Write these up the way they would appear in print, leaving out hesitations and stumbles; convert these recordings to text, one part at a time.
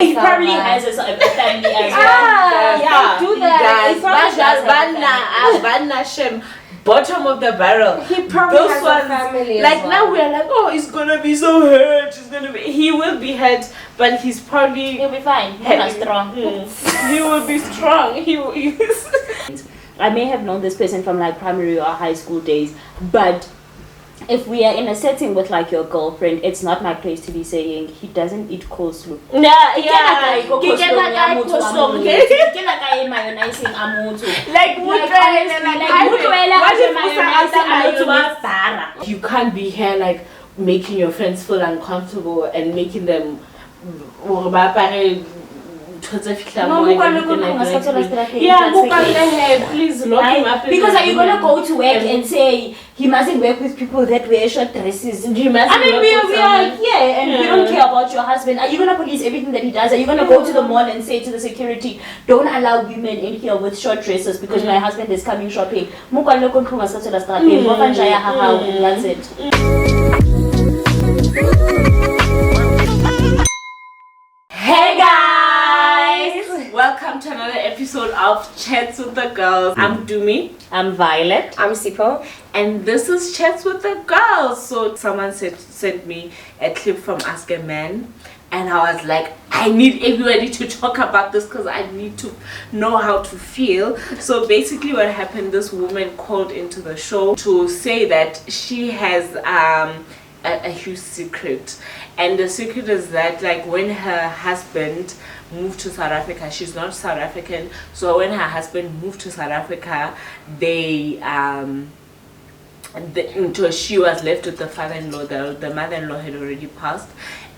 He probably has a family as well. Yeah, do that. Bottom of the barrel. He probably has a family. Like now we are like, oh, he's gonna be so hurt. He will be hurt, but he'll be fine. He's strong. He will be strong. I may have known this person from like primary or high school days, but if we are in a setting with like your girlfriend, it's not my place to be saying he doesn't eat coleslaw. Like you can't be here like making your friends feel uncomfortable and making them please lock him up. Because are you gonna go to work and say he mustn't work with people that wear short dresses? We are here and we don't care about your husband. Are you gonna police everything that he does? Are you gonna go to the mall and say to the security, don't allow women in here with short dresses because my husband is coming shopping? That's it. Hey guys! Welcome to another episode of Chats with the Girls. I'm Tumi. I'm Violet. I'm Sipo. And this is Chats with the Girls. So someone sent me a clip from Ask a Man. And I was like, I need everybody to talk about this because I need to know how to feel. So basically what happened, this woman called into the show to say that she has a huge secret. And the secret is that like when her husband moved to South Africa, she's not South African, so when her husband moved to South Africa, she was left with the father-in-law. The mother-in-law had already passed,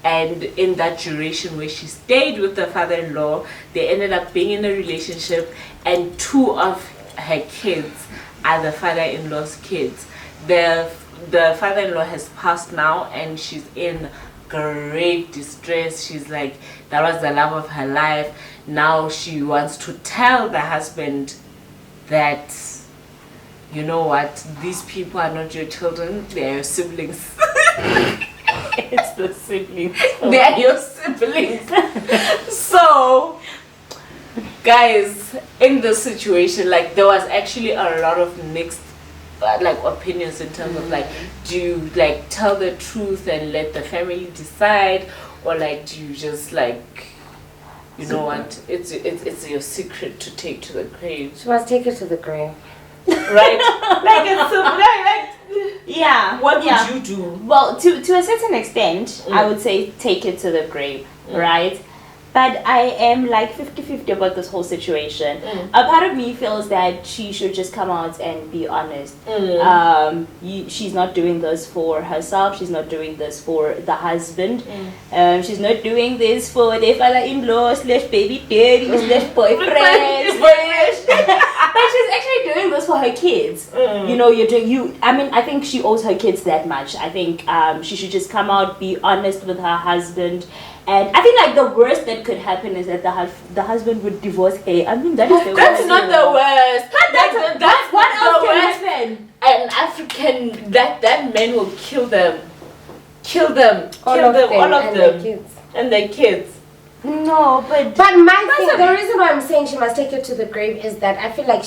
and in that duration where she stayed with the father-in-law, they ended up being in a relationship, and 2 of her kids are the father-in-law's kids. The father-in-law has passed now, and she's in great distress. She's like, that was the love of her life. Now she wants to tell the husband that, you know what, these people are not your children, they are your siblings. It's the siblings. They are your siblings. So guys, in this situation, like there was actually a lot of mixed like opinions in terms of like, do you like tell the truth and let the family decide, or like do you just like, you know what, it's your secret to take to the grave? She must take it to the grave, right? Like it's so like yeah. What would you do? Well, to a certain extent, I would say take it to the grave, right? But I am like 50-50 about this whole situation. A part of me feels that she should just come out and be honest. She's not doing this for herself. She's not doing this for the husband. She's not doing this for the father-in-law / baby daddy / boyfriend. But she's actually doing this for her kids. You know, I mean, I think she owes her kids that much. I think she should just come out, be honest with her husband. And I think like the worst that could happen is that the husband would divorce her. I mean, that is the that's worst. not the worst. That's what else can happen? An African, that man will kill them. All of them. And their kids. No, but my thing, the reason why I'm saying she must take it to the grave is that I feel like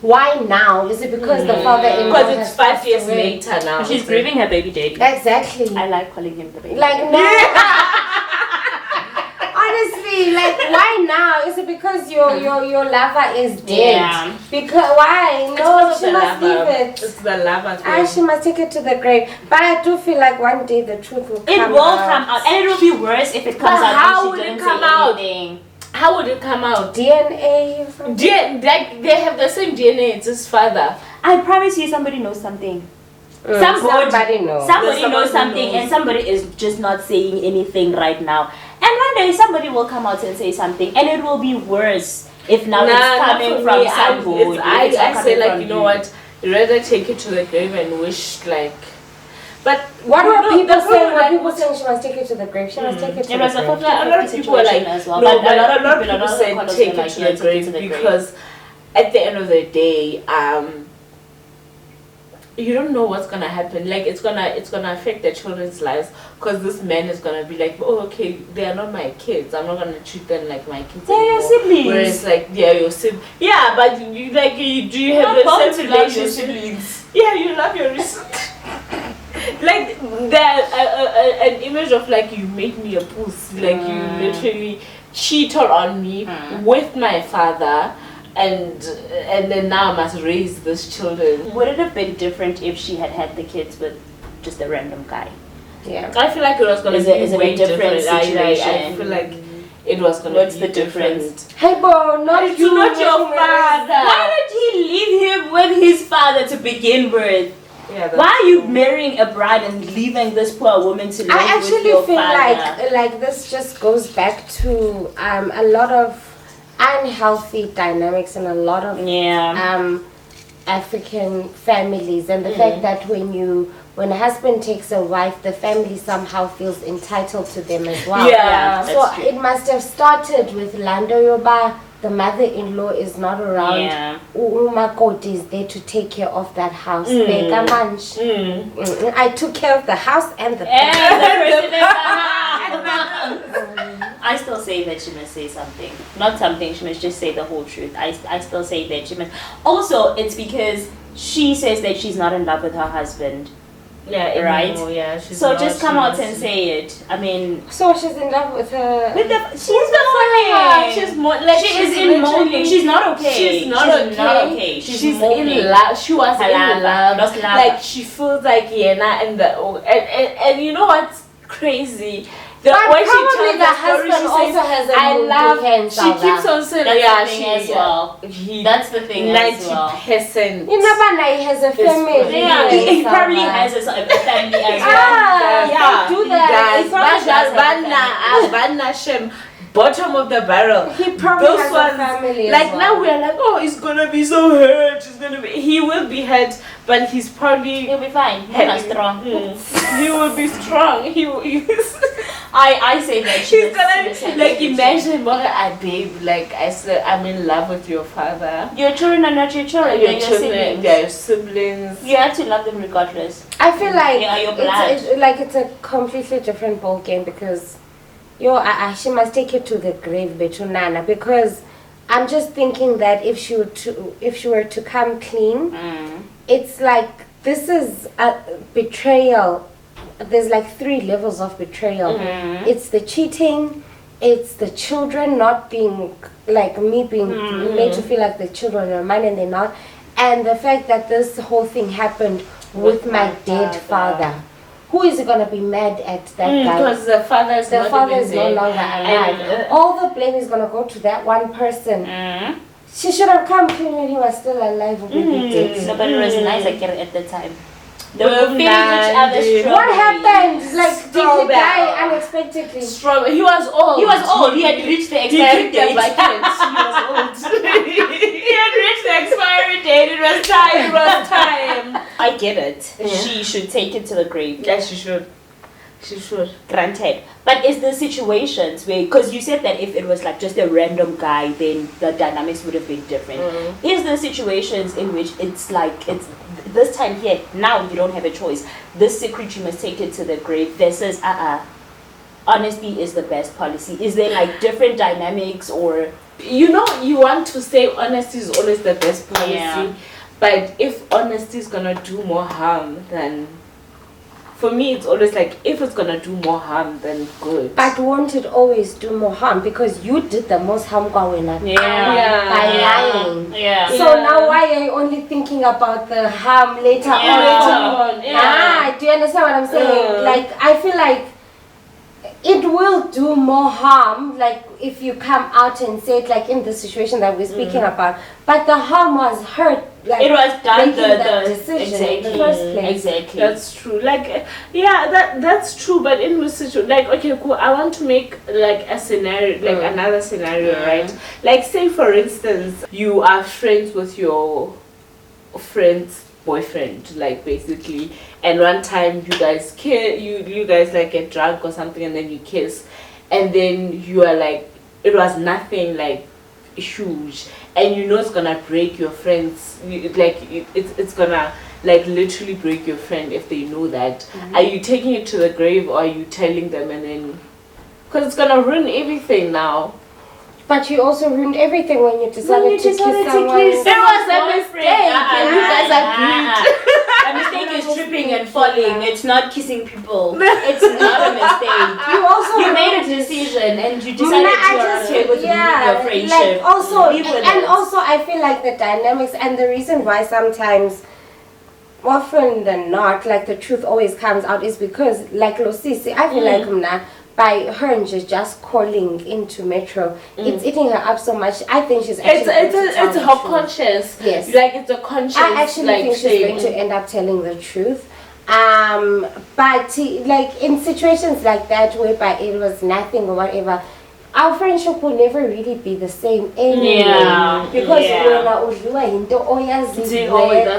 why now? Is it because the father-in-law? Because it's 5 years later now. She's grieving her baby daddy. Exactly. I like calling him the baby. Like no. Honestly, like why now? Is it because your lover is dead? Yeah. Because why? No, she must leave it. It's the lover thing. And she must take it to the grave. But I do feel like one day the truth will come out. It will come out, and it will be worse if it comes out. How would it come out? How would it come out? DNA or something? Like they have the same DNA. It's his father. I promise you, somebody knows something. Somebody knows. Somebody knows something, and somebody is just not saying anything right now. And one day somebody will come out and say something, and it will be worse if now it's coming from somebody. I say like, you know what? Rather take it to the grave and wish like. But what were people saying? Were people saying she must take it to the grave? She must take it to the grave. A lot of people were like, as well. No, but a lot of people said take it to the grave because at the end of the day, you don't know what's gonna happen. Like it's gonna affect the children's lives, because this man is gonna be like, oh, okay, they are not my kids. I'm not gonna treat them like my kids. They're your anymore. siblings. Whereas like they're your siblings. Yeah, but you like do you have the same relationship? Yeah, you love your like that an image of like you made me a puss. Like you literally cheated on me with my father. And then now I must raise these children. Would it have been different if she had the kids with just a random guy? Yeah. I feel like it was going to be way different. Situation? I feel like it was going to be different. Hey, bro, not It's you. not your father. Why did he leave him with his father to begin with? Yeah, why are you marrying a bride and leaving this poor woman to live I with actually your feel father? like this just goes back to a lot of unhealthy dynamics in a lot of African families, and the fact that when a husband takes a wife, the family somehow feels entitled to them as well. Yeah, so it must have started with Lando Yoba. The mother-in-law is not around. Yeah. Umakoti is there to take care of that house. I took care of the house and the I still say that she must say something. Not something, she must just say the whole truth. I still say that she must. Also, it's because she says that she's not in love with her husband. Yeah, right? Yeah, so just come out and say it. I mean, so she's in love with her. She's mourning. She's like she is in mourning. She's not okay. She's not okay. She's in love. She was in love. Like she feels like Yena and you know what's crazy? But probably the husband also has a I love. She keeps on saying, That's the thing as well. 90%. You know, he has a family. Yeah, he probably has a family as well. Yeah, do that. He probably bottom of the barrel. He probably has a family. Like now we are like, oh, he's gonna be so hurt. He will be hurt, but he'll be fine. He's not strong. He will be strong. I say that she's gonna like imagine, babe, like I said, I'm in love with your father. Your children are not your children. They're your siblings. They're your siblings. You have to love them regardless. I feel like your blood. it's a completely different ball game because. She must take it to the grave, Betunana, because I'm just thinking that if she were to come clean, it's like this is a betrayal. There's like 3 levels of betrayal. It's the cheating, it's the children not being like me being made to feel like the children are mine and they're not, and the fact that this whole thing happened with my dead father. Who is going to be mad at that guy? Because the father is no longer alive. All the blame is going to go to that one person. She should have come clean when he was still alive. But it was nice at the time. They were feeling each other strong. What happened? Like, did he die unexpectedly? Strong. He was old. He had reached the expiry date. He was old. He had reached the expiry date. It was time. I get it. Yeah. She should take it to the grave. Yeah, she should. She should. Granted. But is there situations where, because you said that if it was like just a random guy, then the dynamics would have been different. Is there situations in which it's this time here, now you don't have a choice. This secret, you must take it to the grave versus, honesty is the best policy. Is there like different dynamics or? You want to say honesty is always the best policy. But if honesty is going to do more harm than... For me, it's always like, if it's going to do more harm, then good. But won't it always do more harm? Because you did the most harm by lying. Yeah. So now why are you only thinking about the harm later on? Do you understand what I'm saying? Like, I feel like it will do more harm, like if you come out and say it, like in the situation that we're speaking about. But the harm was hurt. Like it was done the decision in the first place. Exactly. That's true. Like, that's true. But in this situation, like, okay, cool. I want to make like a scenario, like another scenario, right? Like, say for instance, you are friends with your friend's boyfriend, like basically, and one time you guys you guys like get drunk or something, and then you kiss, and then you are like, it was nothing like huge, and it's gonna break your friends, it's gonna like literally break your friend if they know that? Are you taking it to the grave, or are you telling them and then? Because it's gonna ruin everything now. But you also ruined everything when you decided to kiss someone. It was a mistake. You guys agreed. A mistake is tripping and falling. It's not kissing people. It's not a mistake. You made a decision and you decided you are okay with your friendship. Like also, also I feel like the dynamics and the reason why sometimes, often than not, like the truth always comes out is because, like Losisi, I feel like by her and just calling into Metro, it's eating her up so much. I think she's actually it's her conscience. Yes, like it's a conscience. I actually think she's going to end up telling the truth. But like in situations like that, whereby it was nothing or whatever, our friendship will never really be the same anymore. Because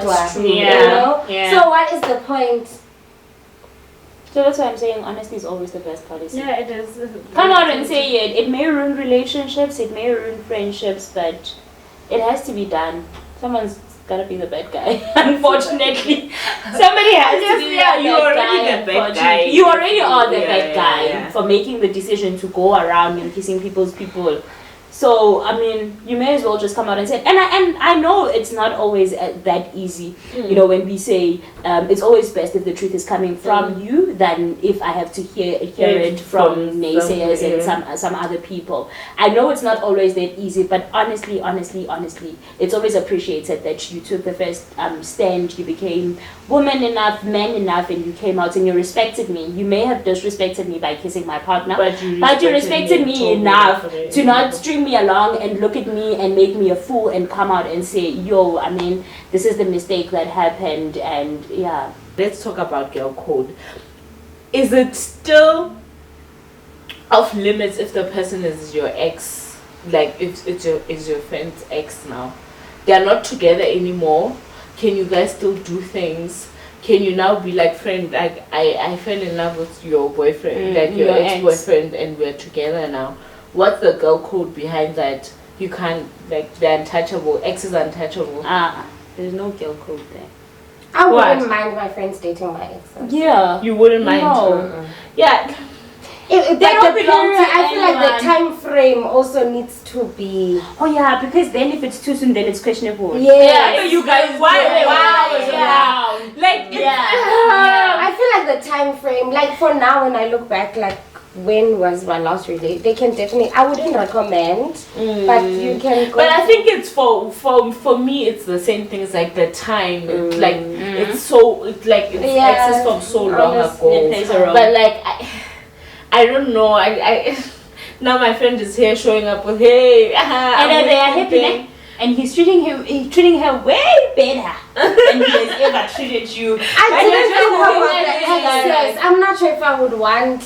that's true. You know? So what is the point? So that's why I'm saying honesty is always the best policy. Yeah, it is. Come out and say it. It may ruin relationships, it may ruin friendships, but it has to be done. Someone's gotta be the bad guy. Unfortunately, somebody has to be the bad guy. You already are the bad guy for making the decision to go around and kissing people's people. So I mean, you may as well just come out and say it. And I know it's not always that easy. You know, when we say it's always best if the truth is coming from you than if I have to hear it from naysayers and some other people. I know it's not always that easy, but honestly, it's always appreciated that you took the first stand. You became woman enough, man enough, and you came out and you respected me. You may have disrespected me by kissing my partner, but you respected me enough to not string me along and look at me and make me a fool and come out and say, yo, I mean, this is the mistake that happened. And yeah, let's talk about girl code. Is it still off limits if the person is your ex? Like if it's your friend's ex now, they are not together anymore. Can you guys still do things? Can you now be like, friend, like I fell in love with your boyfriend, like your ex-boyfriend, and we're together now? What's the girl code behind that? You can't, like, they're untouchable. Ex is untouchable. There's no girl code there. I wouldn't mind my friends dating my exes. Yeah. You wouldn't mind? No. Yeah. They don't belong to. I feel like the time frame also needs to be. Oh yeah, because then if it's too soon, then it's questionable. Yeah. So you guys, why was around? Like, I feel like the time frame, like for now, when I look back, like when was my last relationship? They can definitely. I wouldn't recommend, but you can. Go but I think it's for me. It's the same thing. It's like the time. Like it's so. It's like it's access from so long ago. It plays a role. But like I don't know. I now my friend is here showing up with hey. And then they are happy. And he's treating her way better than he has ever treated you. I didn't think about the access. I'm not sure if I would want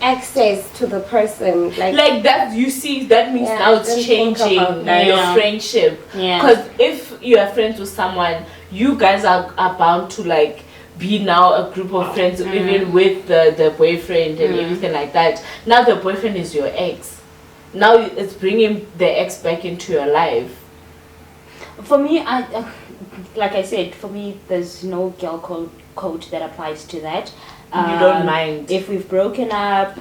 access to the person like that. You see, that means now it's changing your friendship. Because if you are friends with someone, you guys are bound to like be now a group of friends, even with the boyfriend and everything like that. Now the boyfriend is your ex. Now it's bringing the ex back into your life. For me, like I said, for me, there's no girl code that applies to that. You don't mind if we've broken up.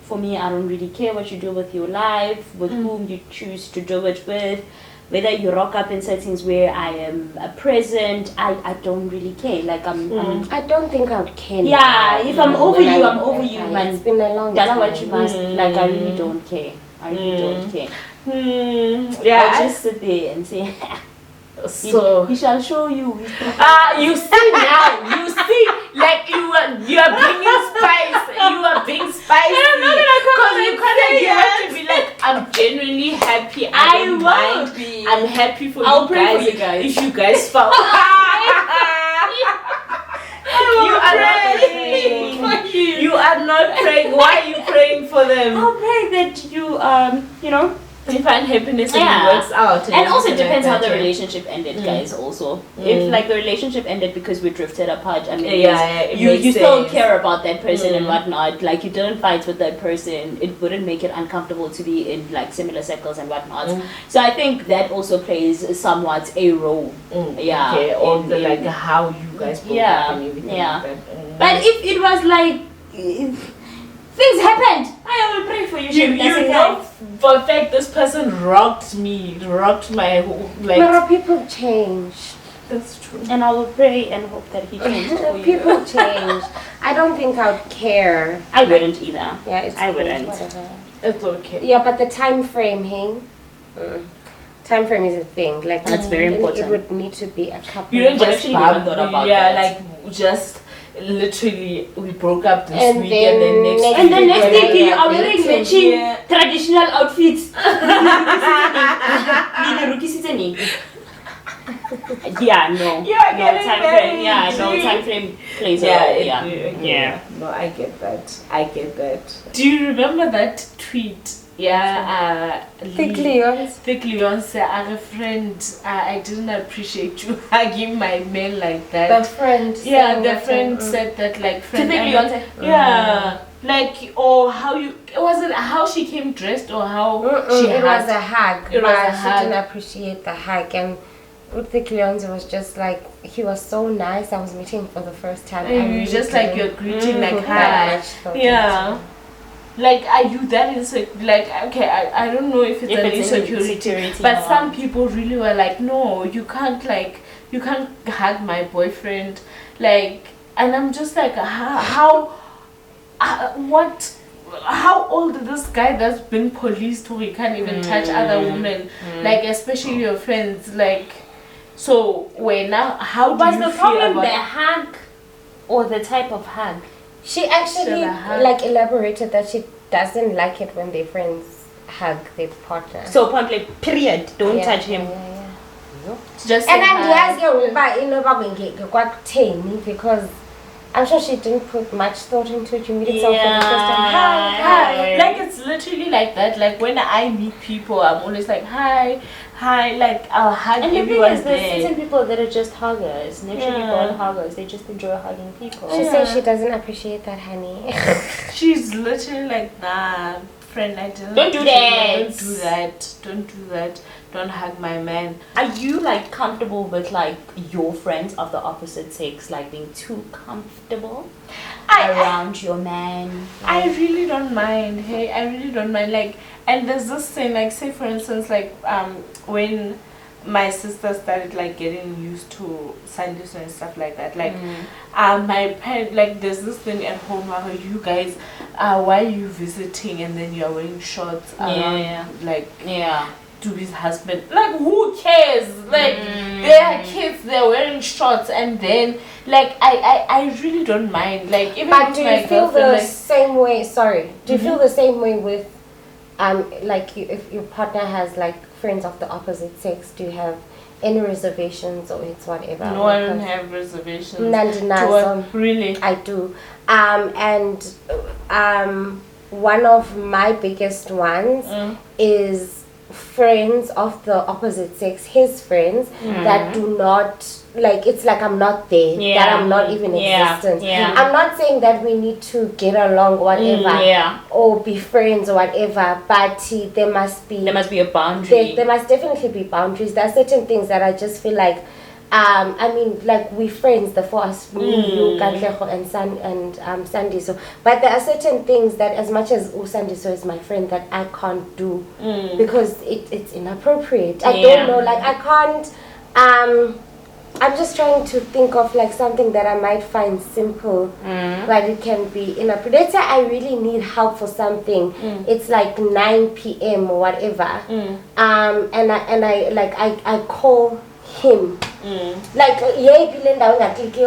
For me, I don't really care what you do with your life, with whom you choose to do it with, whether you rock up in settings where I am present. I don't really care. Like I don't think I would care. Yeah, if I'm over you, I'm over you, man. It's been a long time. What you must. Like I really don't care. I really don't care. Yeah, I'll just sit there and say. So he shall show you. You see now. You see, like you are bringing spice. You are being spicy. Because you have to be like, I'm genuinely happy. I will be. I'm happy for I'll you pray guys. for you guys. If you guys found. You are not praying. Why are you praying for them? I'll pray that you You find happiness and Yeah. it works out. And also it everything depends like how the that, yeah. relationship ended, guys. Also, if like the relationship ended because we drifted apart, I mean, it you makes still sense. care about that person and whatnot. Like you didn't fight with that person, it wouldn't make it uncomfortable to be in like similar circles and whatnot. So I think that also plays somewhat a role. Yeah. Okay, or in- the, in- like how you guys broke Yeah, up and everything yeah. like that. But if it was like things happened, I will pray for you. You That's know, okay. for a fact, this person rocked my whole, like. But people change. That's true. And I will pray and hope that he changed for you. People change. I don't think I would care. I wouldn't either. Yeah, it's I cool, wouldn't. whatever. It's okay. Yeah, but the time frame, hey? Time frame is a thing. Like That's very it important. would need to be a couple. You don't of just actually never thought about yeah, that. like just literally we broke up this And week then and then next next And week the next we're thing you are like, wearing dating. matching Yeah. traditional outfits. Yeah, no. Yeah, No time frame. Yeah, no deep. time frame plays a Yeah, role. it- Yeah. yeah. No, I get that. I get that. Do you remember that tweet? Yeah, Thick Leons. Thick Leon said, "I'm a friend. I didn't appreciate you hugging my man like that." The friend. Yeah, saying the that, friend said that, like, friend. Thick I'm- Leon. Yeah, like, or how you was it? How she came dressed, or how she It hugged? was a hug. It was but a hug. She didn't appreciate the hug. And with Thick Leons, it was just like, he was so nice. I was meeting for the first time. I And you really just like didn't you're greeting like put that hi. much thought Yeah. into it. Like, are you that insecure? Like, okay, I don't know if it's If an it's an insecurity, insecurity but or some not. people really were like, no, you can't hug my boyfriend, like, and I'm just like, what? How old is this guy that's been policed who he can't even touch other women, like, especially your friends, like, so how do Was you the feel problem about the hug or the type of hug? She actually Should I hug? like elaborated that she doesn't like it when their friends hug their partner. So point period. Don't Yeah, touch him. yeah. just And say I'm hi? because I'm sure she didn't put much thought into it. You meet yourself for the first time. Yeah. Hi. Like, it's literally like that. Like, when I meet people, I'm always like, hi, like, I'll hug And the thing everyone is, there's there. certain people that are just huggers. Naturally Yeah. born huggers. They just enjoy hugging people. She says she doesn't appreciate that, honey. She's literally like, nah, friend, I didn't. Don't do appreciate that. Don't do that. Don't do that. Don't hug my man. Are you like comfortable with like your friends of the opposite sex like being too comfortable around your man? I really don't mind. Hey, I really don't mind. Like, and there's this thing, like, say for instance, like, when my sister started like getting used to Sundays and stuff like that, like, my parent, like, there's this thing at home where you guys, why are you visiting and then you're wearing shorts around, Yeah. like, Yeah. to his husband? Like, who cares? Like, there are kids, they're wearing shorts, and then, like, I really don't mind. Like, even But with do my you feel the girlfriend, same way? Sorry. Do you feel the same way with, like, if your partner has like friends of the opposite sex? Do you have any reservations or it's whatever? no, I don't have reservations. Nandinazo. Really? I do. And one of my biggest ones is friends of the opposite sex, his friends that do not, like, it's like I'm not there, that I'm not even existent. Yeah. I'm not saying that we need to get along whatever Yeah. or be friends or whatever, but there must be a boundary. there must definitely be boundaries. There are certain things that I just feel like, I mean, like, we friends, the four of us, me, you, Katlego, and Sandiso. But there are certain things that, as much as Sandiso is my friend, that I can't do because it's inappropriate. I don't know, like, I can't. I'm just trying to think of like something that I might find simple, but it can be inappropriate. Let's say I really need help for something. It's like 9 p.m. or whatever, and I call him Like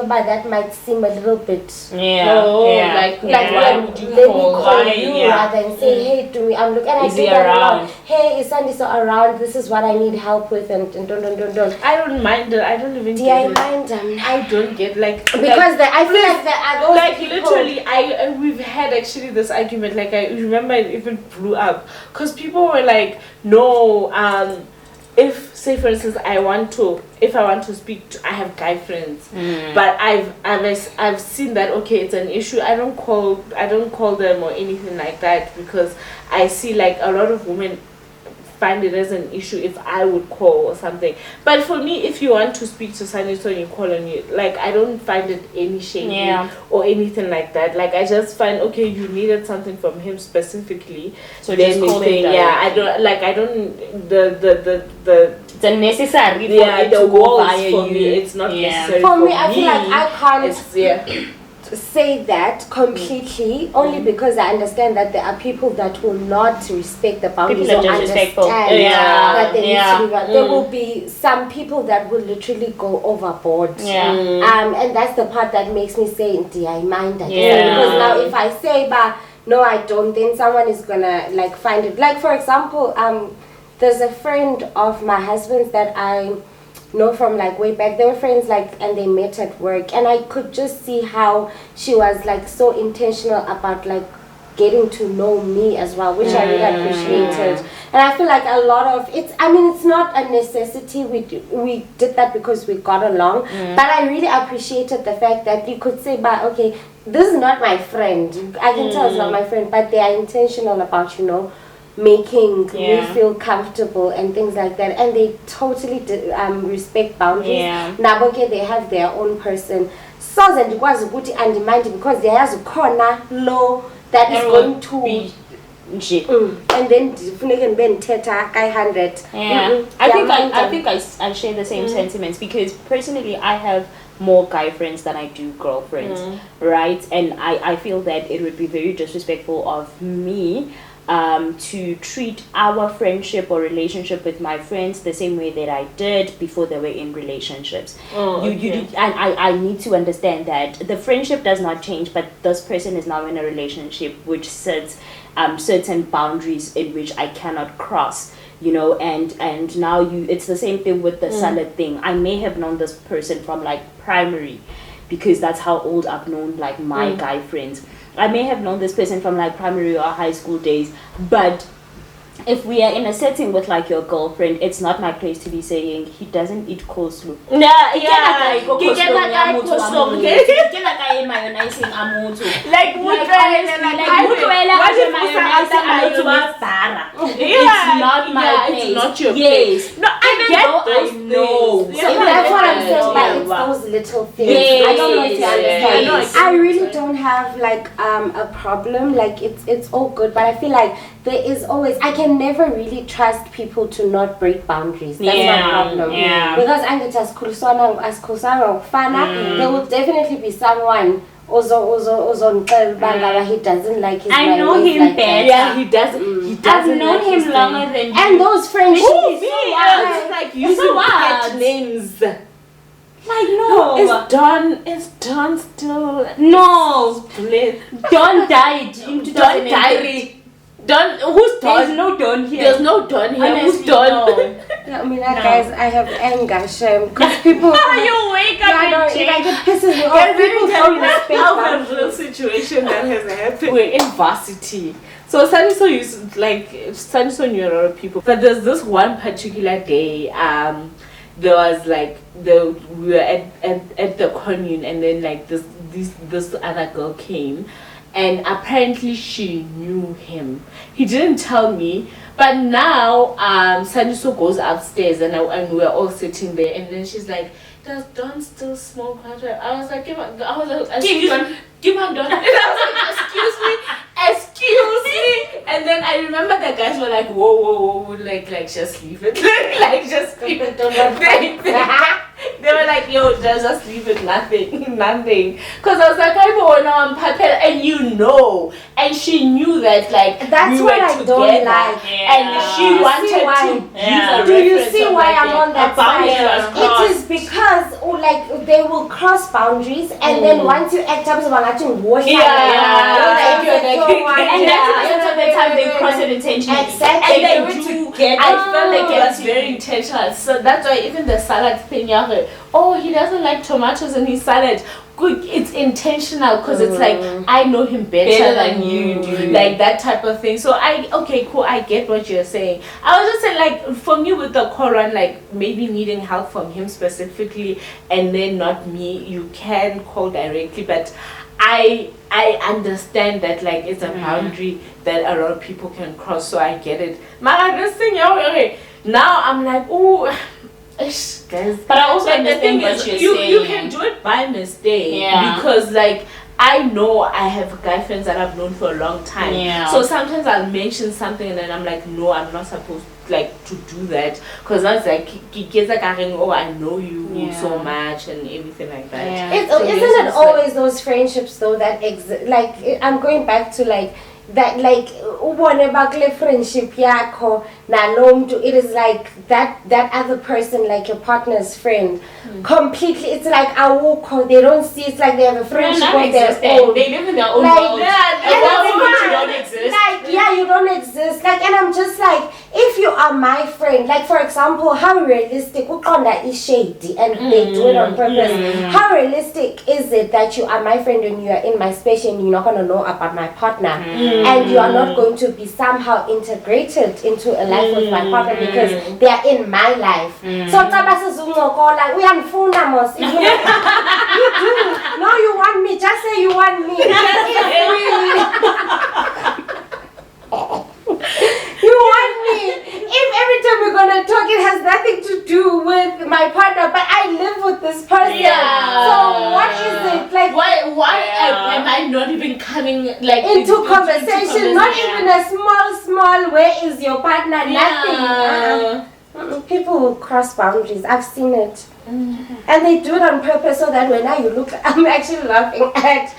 but that might seem a little bit Like why would you let me call? call you rather than say, hey, to me, I'm looking, and I do that a lot. Hey, is Sandy so around? This is what I need help with, and don't. I don't mind it. I don't even Do get I mind them? I don't get like because I feel like there are those like people. literally we've had actually this argument. Like I remember it even blew up because people were like, no, if say for instance if I want to speak to, I have guy friends, but I've seen that okay, it's an issue. I don't call them or anything like that because I see like a lot of women find it as an issue if I would call or something. But for me, if you want to speak to somebody so you call on you, like I don't find it any shady or anything like that. Like I just find okay, you needed something from him specifically, so then just call him. Yeah, I don't the necessary the walls for me. It's not necessary for me. I feel like I can't say that completely only because I understand that there are people that will not respect the boundaries or understand that they need to be right. There will be some people that will literally go overboard. And that's the part that makes me say, do I mind that? Because now if I say, but no, I don't, then someone is gonna like find it. Like for example, there's a friend of my husband's that I know from like way back. They were friends like, and they met at work, and I could just see how she was like so intentional about like getting to know me as well, which I really appreciated. And I feel like a lot of it's not a necessity. We did that because we got along, but I really appreciated the fact that you could say, but okay, this is not my friend. I can tell it's not my friend, but they are intentional about making me feel comfortable and things like that, and they totally respect boundaries. Naboke, they have their own person. So and mind because there has a corner law that is going to be and then teta 100. I think I share the same sentiments because personally I have more guy friends than I do girlfriends, right? And I feel that it would be very disrespectful of me to treat our friendship or relationship with my friends the same way that I did before they were in relationships. I need to understand that the friendship does not change, but this person is now in a relationship which sets certain boundaries in which I cannot cross. And now it's the same thing with the salad thing. I may have known this person from like primary because that's how old I've known like my guy friends. I may have known this person from like primary or high school days, but if we are in a setting with like your girlfriend, it's not my place to be saying he doesn't eat coleslaw. It's not my place. It's not your place. No, I get those things. So that's what I'm saying, but it's those little things. I don't know if you understand. I really don't have like a problem. Like it's all good, but I feel like there is always, I can never really trust people to not break boundaries. That's my problem. Because there will definitely be someone he doesn't like his I know him like better. Yeah, he doesn't. I've known him longer than you. And those friendships. It's like using pet names. Like no, Is Don still split? Don died in 2008. Don, who's Don? There's no Don here. There's no Don here. Honestly, who's Don? No. Guys, I have anger, shame. Because people. You wake up and change. It pisses me off. People don't respect a real situation that has happened. We're in varsity. So Saniso used like Saniso knew a lot of people. But there's this one particular day, there was like we were at the commune, and then like this other girl came. And apparently she knew him. He didn't tell me, but now Saniso goes upstairs and we're all sitting there, and then she's like, "Does Don still smoke?" I was like, "Excuse me." And I was like, excuse me. And then I remember the guys were like, whoa, like just leave it, like just leave it. They were like, yo, just leave it, nothing, nothing. Because I was like, I don't know, and you know. And she knew that, like, that's we what were I together. don't like. And she wanted to use a Do you reference see of, why like, I'm on that a boundary was side? crossed. It is because, like, they will cross boundaries, and then once you act up, wash And that's the time they cross it intentionally. Exactly. And they do it together. I felt like it was very intentional. So that's why even the salad thing, oh, he doesn't like tomatoes in his salad. Good, it's intentional because it's like, I know him better than you do. Like that type of thing. So okay, cool, I get what you're saying. I was just saying, like, for me with the Quran, like maybe needing help from him specifically and then not me, you can call directly, but I understand that, like, it's a boundary that a lot of people can cross, so I get it. Man, this thing, okay. Now I'm like, oh, guys. But I also Like, the understand thing what is, you're saying. you can do it by mistake because, like, I know I have guy friends that I've known for a long time. Yeah. So sometimes I'll mention something and then I'm like, no, I'm not supposed to do that, because that's like, oh, I know you so much and everything like that. Yeah. So Isn't it always those friendships though that exist? Like, I'm going back to like that, like ubone bakule friendship yakho nalo muntu, it is like that other person, like your partner's friend, completely, it's like awukho, they don't see, it's like they have a friendship of their own. They live in their own Like world. that, And that's and why it's you fine. don't exist. Like, yeah, you don't exist. Like, and I'm just like, if you are my friend, like, for example, how realistic, uqonda is shady and they do it on purpose. How realistic is it that you are my friend and you are in my space and you're not going to know about my partner, and you are not going to be somehow integrated into a life with my partner because they are in my life. So like, we are mos. You do. No, you want me. Just say you want me. You want me. If every time we're gonna talk, it has nothing to do with my partner, but I live with this person. So what is it like? Why am I not even coming like into conversation? Not even a small. Where is your partner? Nothing. People will cross boundaries. I've seen it. And they do it on purpose so that when now you look, I'm actually laughing at,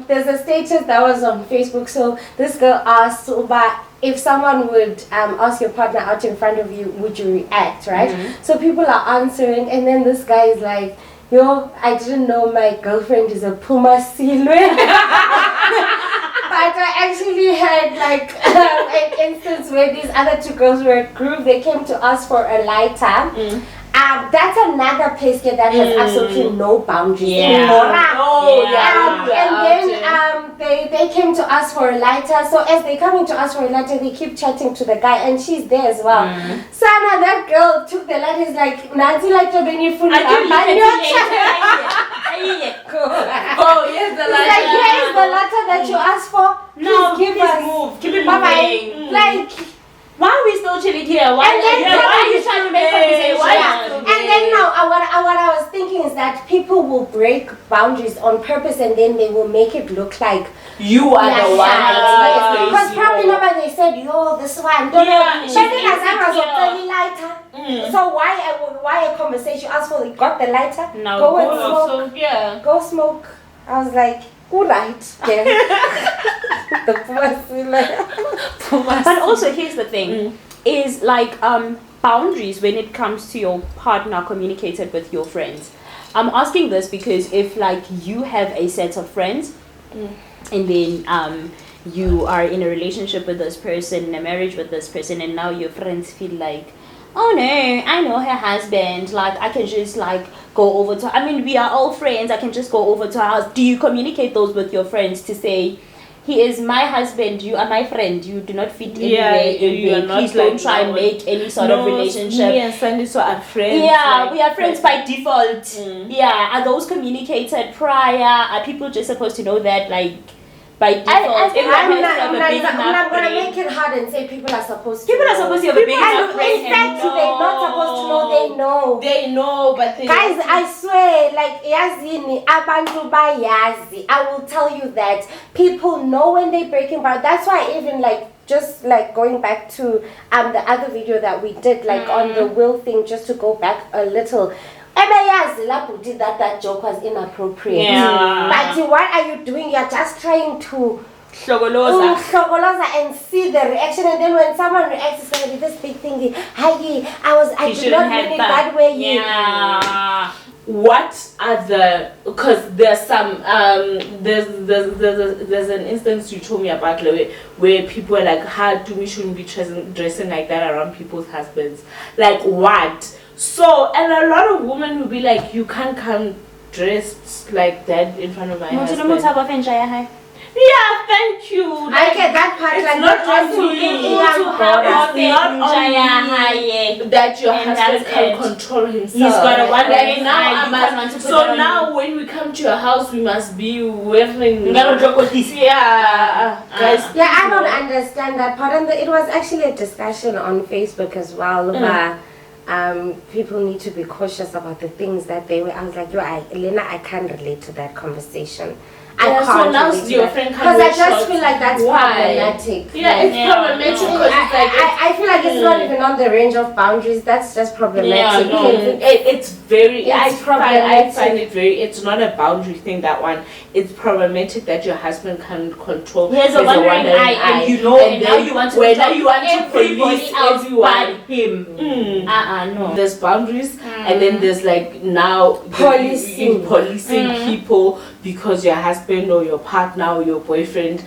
there's a status that was on Facebook. So this girl asked Uba, if someone would ask your partner out in front of you, would you react, right? So people are answering, and then this guy is like, yo, I didn't know my girlfriend is a Puma Silwe. But I actually had like an instance where these other two girls were a group. They came to us for a lighter. That's another place here that has absolutely no boundaries. And then they came to us for a lighter. So as they come to us for a lighter, they keep chatting to the guy, and she's there as well. So now that girl took the lighter. He's like, Nancy lighter when you full. Oh yes, the lighter. Like, here is the lighter that you asked for. No, give us. Move. Keep it Bye-bye. moving. Like, why are we still chilling here? Why are you trying to make conversation? And then now, what I was thinking is that people will break boundaries on purpose, and then they will make it look like you are the one. Because probably nobody, they said, yo, this one. Don't know. But then as I was a lighter. So why a conversation? Ask for, got the lighter? No, go and smoke. Go smoke. I was like, all right. Yeah. But also, here's the thing: is like boundaries when it comes to your partner communicated with your friends. I'm asking this because if like you have a set of friends, and then you are in a relationship with this person, in a marriage with this person, and now your friends feel like, oh no, I know her husband, like I can just like go over to, I mean we are all friends, I can just go over to her house. Do you communicate those with your friends to say, he is my husband, you are my friend, you do not fit anywhere in there, please don't try and make any sort of relationship. Me and Sandy so are friends. Yeah, like, we are friends by default. Yeah, are those communicated prior? Are people just supposed to know that like by default? I'm gonna make it hard and say people are supposed to. People are supposed to have a big enough brain. In fact, they're not supposed to know. They know. They know, but they guys, I swear, like yazini abantu bayazi. I will tell you that people know when they're breaking boundaries. That's why even like just like going back to the other video that we did like on the will thing, just to go back a little. Ebeyazi la booty that joke was inappropriate. Yeah. But what are you doing? You're just trying to Hlogoloza. and see the reaction, and then when someone reacts, it's gonna be this big thing. I He did not mean it that way. Yeah. What are the, because there's some there's an instance you told me about where people are like, how Tumi shouldn't be dressing like that around people's husbands. Like what? So, and a lot of women will be like, you can't come dressed like that in front of my husband. Yeah, thank you. I get that part. It's like not that only that your husband can control himself. He's got a one like now when we come to your house, we must be wearing. Yeah, guys. Yeah, I don't understand that part. And it was actually a discussion on Facebook as well. People need to be cautious about the things that they were. I was like, Elena, I can't relate to that conversation. I can't relate to that. Because I just feel like that's problematic. Yeah, it's problematic because I feel like it's not even on the range of boundaries. That's just problematic. Yeah, no, it's very. I problematic. find it very. It's not a boundary thing. That one. It's problematic that your husband can control. Here's a wandering eye, and you know, and now you want to whether you want to police everyone. Him. No. There's boundaries, and then there's like now policing people because your husband or your partner or your boyfriend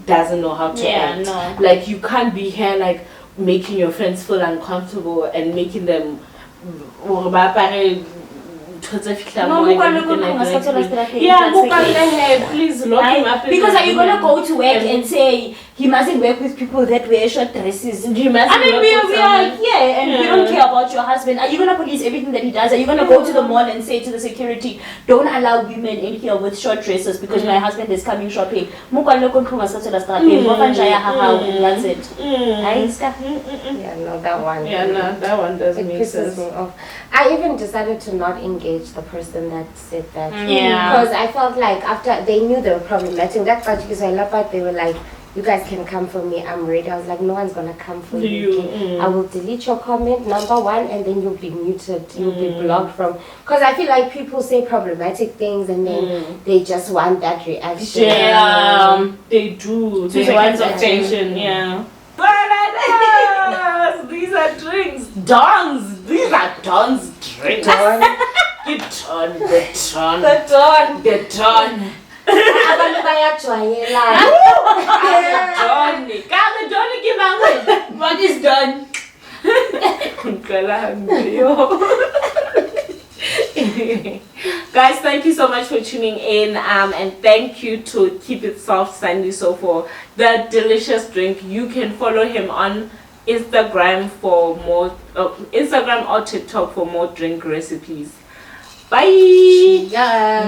doesn't know how to act. No. Like you can't be here like making your friends feel uncomfortable and making them please lock him up. Because are you gonna go to work and say he mustn't work with people that wear short dresses? We are here and we don't care about your husband. Are you gonna police everything that he does? Are you gonna go to the mall and say to the security, don't allow women in here with short dresses because my husband is coming shopping? That's it. Yeah, no, that one. Yeah, no, that one doesn't make pisses sense. me off. I even decided to not engage the person that said that. Yeah. Because I felt like after they knew they were problematic, that's why they were like, you guys can come for me, I'm ready. I was like, no one's gonna come for you. I will delete your comment, number one, and then you'll be muted, you'll be blocked from. Because I feel like people say problematic things and then they just want that reaction. Yeah, they do. They want attention. Yeah. These are drinks. Dons. These are Dons drinks. Don. The Don. The Don. Abantu bayajwayela. What is done? Guys, thank you so much for tuning in, and thank you to Keep It Soft Sandy So for the delicious drink. You can follow him on Instagram for more Instagram or TikTok for more drink recipes. Bye. Yeah.